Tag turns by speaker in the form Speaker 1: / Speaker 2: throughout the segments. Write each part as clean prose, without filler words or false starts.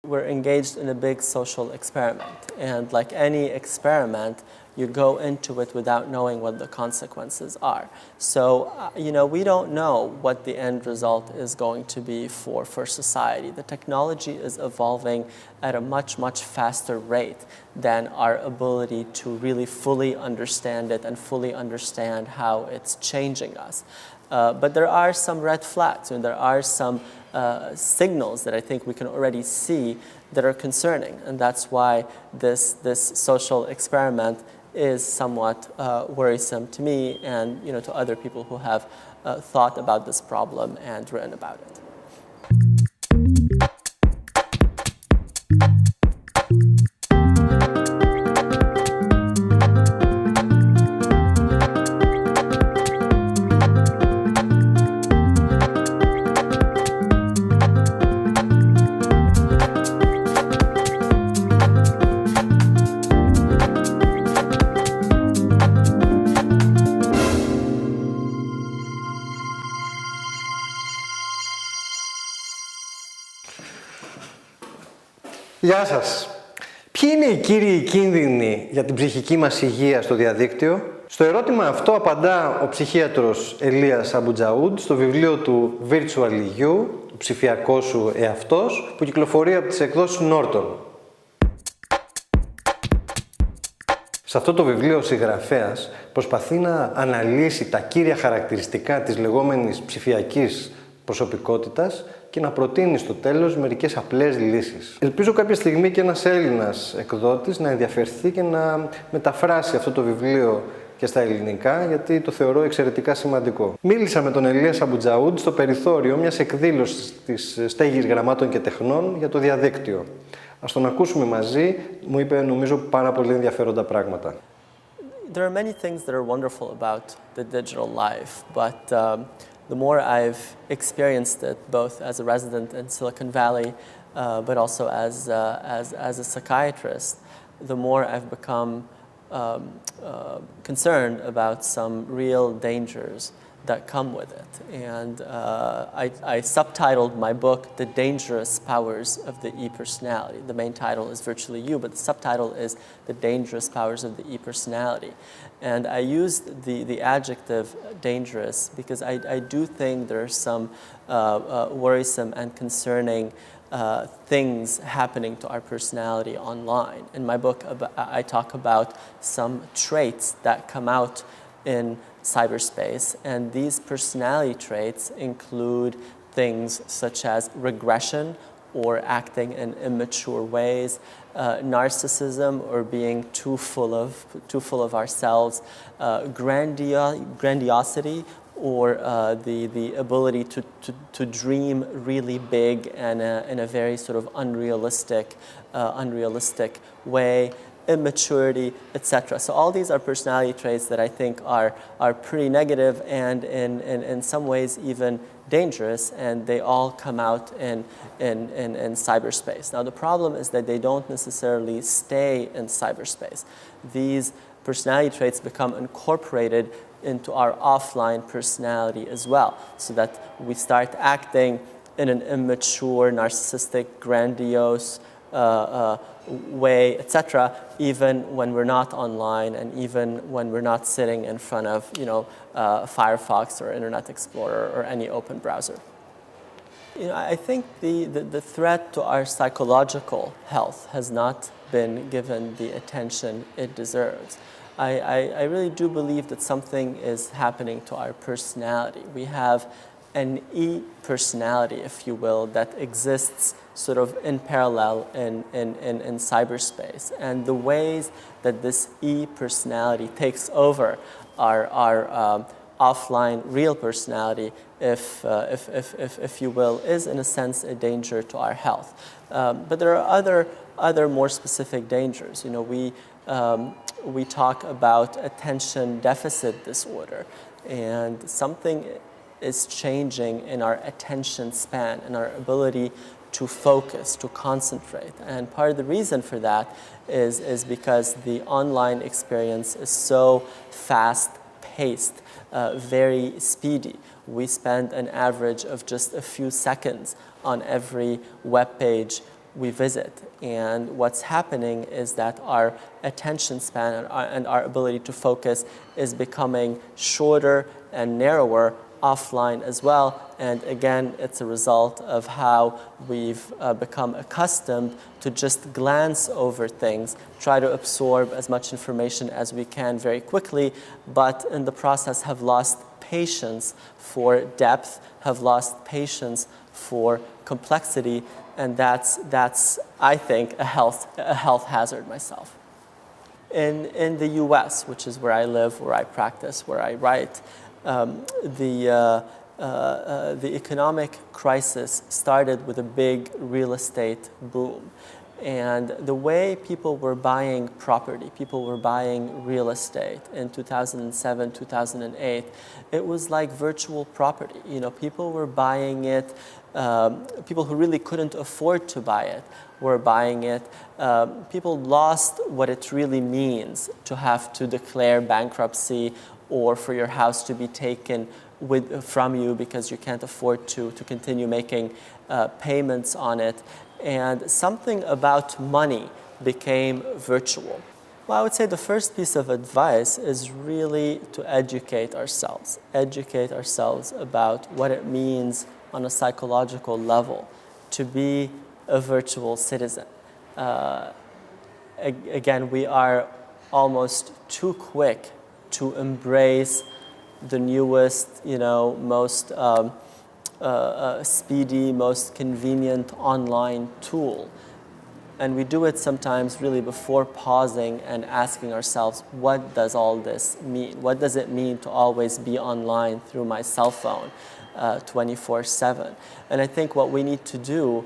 Speaker 1: We're engaged in a big social experiment, and like any experiment, you go into it without knowing what the consequences are. So, we don't know what the end result is going to be for society. The technology is evolving at a much, much faster rate than our ability to really fully understand it and fully understand how it's changing us. But there are some red flags, and there are some signals that I think we can already see that are concerning, and that's why this social experiment is somewhat worrisome to me and to other people who have thought about this problem and written about it.
Speaker 2: Γεια σας. Ποιοι είναι οι κύριοι κίνδυνοι για την ψυχική μας υγεία στο διαδίκτυο? Στο ερώτημα αυτό απαντά ο ψυχίατρος Elias Aboujaoude στο βιβλίο του Virtually You, ο ψηφιακός σου εαυτός, που κυκλοφορεί από τις εκδόσεις Norton. Σε αυτό το βιβλίο ο συγγραφέας προσπαθεί να αναλύσει τα κύρια χαρακτηριστικά της λεγόμενης ψηφιακής προσωπικότητας και να προτείνει στο τέλος μερικές απλές λύσεις. Ελπίζω κάποια στιγμή και ένας Έλληνας εκδότης να ενδιαφερθεί και να μεταφράσει αυτό το βιβλίο και στα ελληνικά, γιατί το θεωρώ εξαιρετικά σημαντικό. Μίλησα με τον Elias Aboujaoude στο περιθώριο μιας εκδήλωσης της Στέγης Γραμμάτων και Τεχνών για το διαδίκτυο. Ας τον ακούσουμε μαζί, μου είπε νομίζω πάρα πολύ ενδιαφέροντα πράγματα.
Speaker 1: There are many things that are wonderful about the digital life, but the more I've experienced it, both as a resident in Silicon Valley, but also as a psychiatrist, the more I've become concerned about some real dangers that come with it. And I subtitled my book, The Dangerous Powers of the E-Personality. The main title is Virtually You, but the subtitle is The Dangerous Powers of the E-Personality. And I used the adjective dangerous because I do think there are some worrisome and concerning things happening to our personality online. In my book, I talk about some traits that come out in cyberspace, and these personality traits include things such as regression or acting in immature ways, narcissism or being too full of ourselves, grandiosity or the ability to dream really big and in a very sort of unrealistic way, immaturity, etc. So all these are personality traits that I think are pretty negative and in some ways even dangerous, and they all come out in cyberspace. Now the problem is that they don't necessarily stay in cyberspace. These personality traits become incorporated into our offline personality as well, so that we start acting in an immature, narcissistic, grandiose way, etc., even when we're not online and even when we're not sitting in front of, Firefox or Internet Explorer or any open browser. I think the threat to our psychological health has not been given the attention it deserves. I really do believe that something is happening to our personality. We have an e-personality, if you will, that exists sort of in parallel in cyberspace. And the ways that this e-personality takes over our offline real personality, if you will, is in a sense a danger to our health. But there are other more specific dangers. We talk about attention deficit disorder, and something is changing in our attention span and our ability to focus, to concentrate. And part of the reason for that is because the online experience is so fast-paced, very speedy. We spend an average of just a few seconds on every web page we visit. And what's happening is that our attention span and our ability to focus is becoming shorter and narrower offline as well. And again, it's a result of how we've become accustomed to just glance over things, try to absorb as much information as we can very quickly, but in the process have lost patience for depth, have lost patience for complexity, and that's I think a health hazard myself. In the US, which is where I live, where I practice, where I write, the economic crisis started with a big real estate boom. And the way people were buying property, people were buying real estate in 2007, 2008, it was like virtual property. You know, people were buying it, people who really couldn't afford to buy it were buying it. People lost what it really means to have to declare bankruptcy or for your house to be taken from you because you can't afford to continue making payments on it. And something about money became virtual. Well, I would say the first piece of advice is really to educate ourselves about what it means on a psychological level to be a virtual citizen. Again, we are almost too quick to embrace the newest, most speedy, most convenient online tool. And we do it sometimes really before pausing and asking ourselves, what does all this mean? What does it mean to always be online through my cell phone 24/7? And I think what we need to do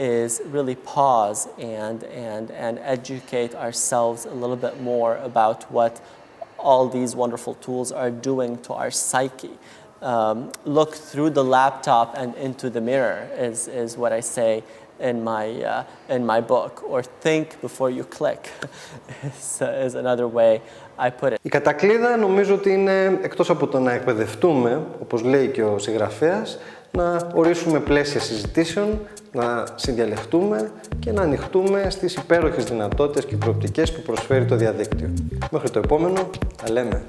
Speaker 1: is really pause and educate ourselves a little bit more about what all these wonderful tools are doing to our psyche. Look through the laptop and into the mirror is what I say in my book, or think before you click is another way I put it.
Speaker 2: Η κατακλείδα νομίζω ότι είναι, εκτός από το να εκπαιδευτούμε, όπως λέει και ο συγγραφέας, να ορίσουμε πλαίσια συζητήσεων, να συνδιαλεχτούμε και να ανοιχτούμε στις υπέροχες δυνατότητες και προοπτικές που προσφέρει το διαδίκτυο. Μέχρι το επόμενο, τα λέμε.